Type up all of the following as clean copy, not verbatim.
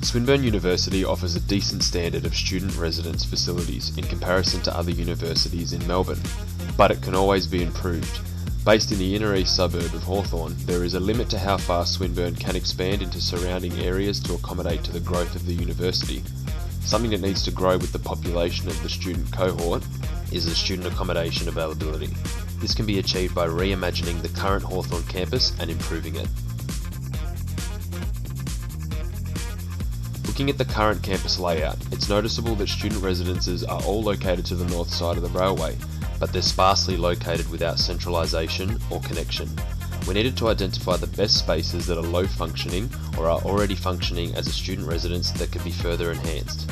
Swinburne University offers a decent standard of student residence facilities in comparison to other universities in Melbourne, but it can always be improved. Based in the inner east suburb of Hawthorn, there is a limit to how far Swinburne can expand into surrounding areas to accommodate to the growth of the university. Something that needs to grow with the population of the student cohort is the student accommodation availability. This can be achieved by reimagining the current Hawthorn campus and improving it. Looking at the current campus layout, it's noticeable that student residences are all located to the north side of the railway, but they're sparsely located without centralisation or connection. We needed to identify the best spaces that are low functioning or are already functioning as a student residence that can be further enhanced.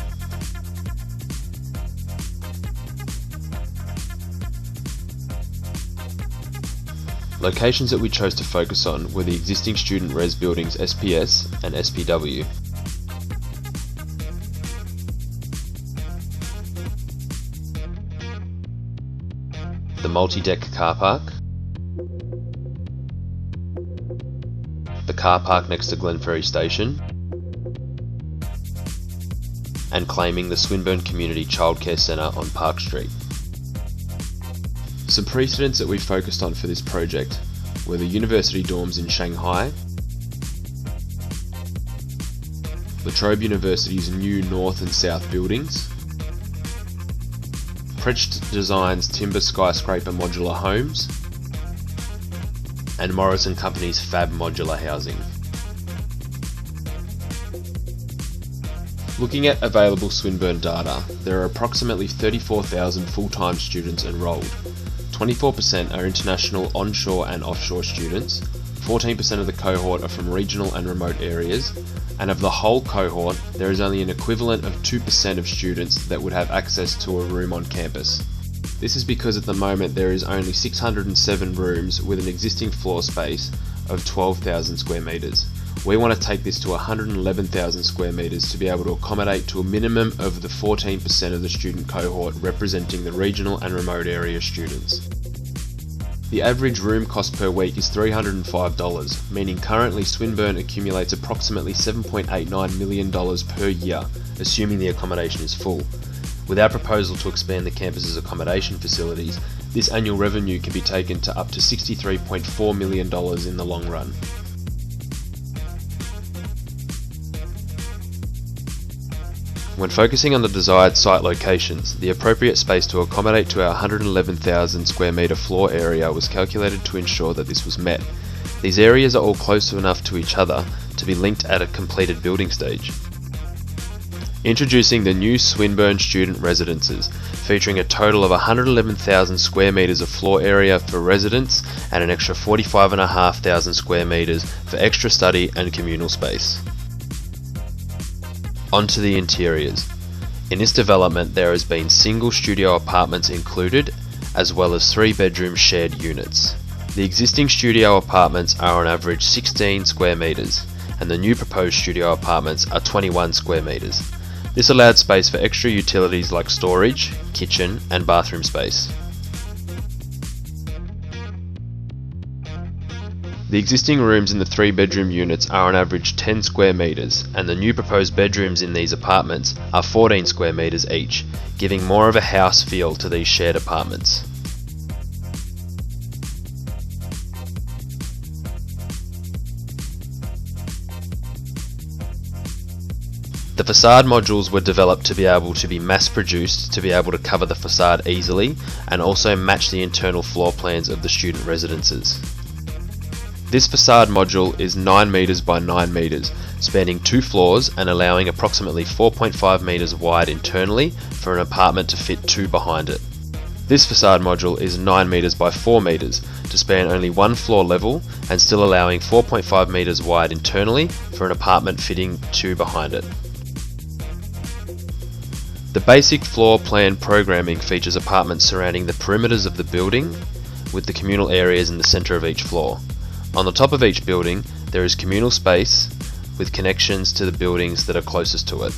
Locations that we chose to focus on were the existing student res buildings SPS and SPW. The multi-deck car park, the car park next to Glenferrie Station, and claiming the Swinburne Community Childcare Centre on Park Street. Some precedents that we focused on for this project were the university dorms in Shanghai, the Trobe University's new north and south buildings, Precht Design's timber skyscraper modular homes, and Morris & Company's fab modular housing. Looking at available Swinburne data, there are approximately 34,000 full-time students enrolled. 24% are international onshore and offshore students, 14% of the cohort are from regional and remote areas, and of the whole cohort, there is only an equivalent of 2% of students that would have access to a room on campus. This is because at the moment there is only 607 rooms with an existing floor space of 12,000 square metres. We want to take this to 111,000 square metres to be able to accommodate to a minimum of the 14% of the student cohort representing the regional and remote area students. The average room cost per week is $305, meaning currently Swinburne accumulates approximately $7.89 million per year, assuming the accommodation is full. With our proposal to expand the campus's accommodation facilities, this annual revenue can be taken to up to $63.4 million in the long run. When focusing on the desired site locations, the appropriate space to accommodate to our 111,000 square metre floor area was calculated to ensure that this was met. These areas are all close enough to each other to be linked at a completed building stage. Introducing the new Swinburne student residences, featuring a total of 111,000 square metres of floor area for residents and an extra 45,500 square metres for extra study and communal space. Onto the interiors. In this development there has been single studio apartments included, as well as 3-bedroom shared units. The existing studio apartments are on average 16 square metres, and the new proposed studio apartments are 21 square metres. This allowed space for extra utilities like storage, kitchen and bathroom space. The existing rooms in the 3-bedroom units are on average 10 square metres, and the new proposed bedrooms in these apartments are 14 square metres each, giving more of a house feel to these shared apartments. The facade modules were developed to be able to be mass produced to be able to cover the facade easily and also match the internal floor plans of the student residences. This facade module is 9 metres by 9 metres, spanning 2 floors and allowing approximately 4.5 metres wide internally for an apartment to fit 2 behind it. This facade module is 9 metres by 4 metres to span only 1 floor level and still allowing 4.5 metres wide internally for an apartment fitting 2 behind it. The basic floor plan programming features apartments surrounding the perimeters of the building with the communal areas in the centre of each floor. On the top of each building, there is communal space with connections to the buildings that are closest to it.